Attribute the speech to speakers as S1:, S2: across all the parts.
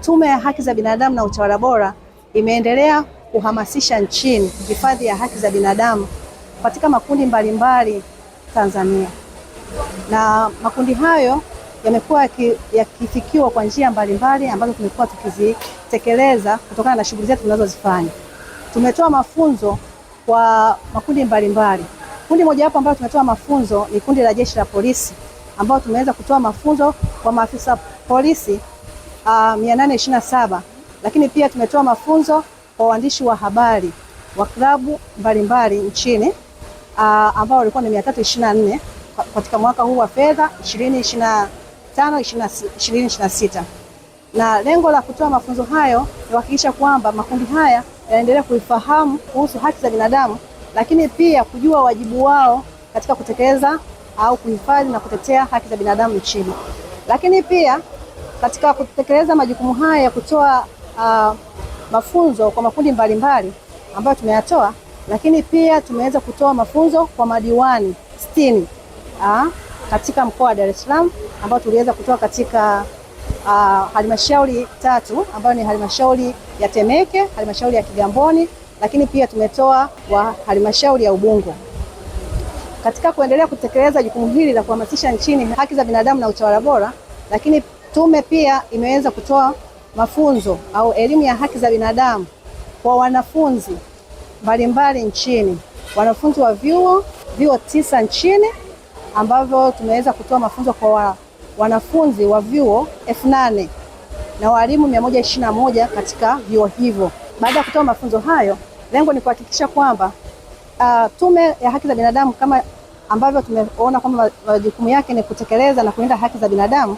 S1: Tume ya Haki za Binadamu na Utawala Bora imeendelea kuhamasisha nchini hifadhi ya haki za binadamu katika makundi mbalimbali Tanzania, na makundi hayo yamekuwa yakifikiwa kwa njia mbalimbali ambazo tumekuwa tukizitekeleza kutokana na shughuli zetu tunazozifanya. Tumetoa mafunzo kwa makundi mbalimbali. Kundi mojawapo ambalo tumetoa mafunzo ni kundi la Jeshi la Polisi, ambao tumeweza kutoa mafunzo kwa maafisa polisi 827, lakini pia tumetoa mafunzo kwa waandishi wa habari wa klabu mbalimbali nchini ambao walikuwa ni 324 katika mwaka huu wa fedha 2025-2026. Na lengo la kutoa mafunzo hayo ni kuhakikisha kwamba makundi haya yanaendelea kuifahamu kuhusu haki za binadamu, lakini pia kujua wajibu wao katika kutekeleza au kuhifadhi na kutetea haki za binadamu nchini. Lakini pia katika kutekeleza majukumu haya ya kutoa mafunzo kwa makundi mbalimbali ambayo tumeyatoa, lakini pia tumeweza kutoa mafunzo kwa madiwani 60 katika mkoa wa Dar es Salaam, ambao tuliweza kutoa katika halmashauri 3 ambayo ni halmashauri ya Temeke, halmashauri ya Kigamboni, lakini pia tumetoa wa halmashauri ya Ubungo. Katika kuendelea kutekeleza jukumu hili la kuhamasisha nchini haki za binadamu na utawala bora, lakini tume pia imeweza kutoa mafunzo au elimu ya haki za binadamu kwa wanafunzi mbalimbali nchini, wanafunzi wa vyuo 9 nchini, ambavyo tumeweza kutoa mafunzo kwa wanafunzi wa vyuo 8,000 na walimu 121 katika vyuo hivyo. Baada ya kutoa mafunzo hayo, lengo ni kuhakikisha kwamba tume ya haki za binadamu kama ambavyo tumeona kwamba majukumu yake ni kutekeleza na kulinda haki za binadamu,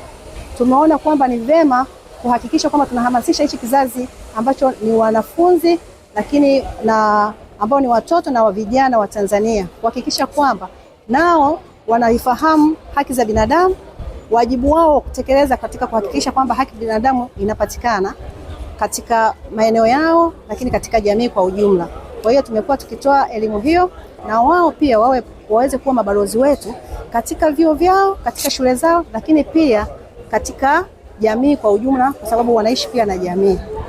S1: tumeona kwamba ni vema kuhakikisha kwamba tunahamasisha hichi kizazi ambacho ni wanafunzi, lakini na ambao ni watoto na vijana wa Tanzania, kuhakikisha kwamba nao wanaifahamu haki za binadamu, wajibu wao wa kutekeleza katika kuhakikisha kwamba haki za binadamu inapatikana katika maeneo yao, lakini katika jamii kwa ujumla. Kwa hiyo tumekuwa tukitoa elimu hiyo, na wao pia waweze kuwa mabalozi wetu katika vyuo vyao, katika shule zao, lakini pia katika jamii kwa ujumla, kwa sababu wanaishi pia na jamii.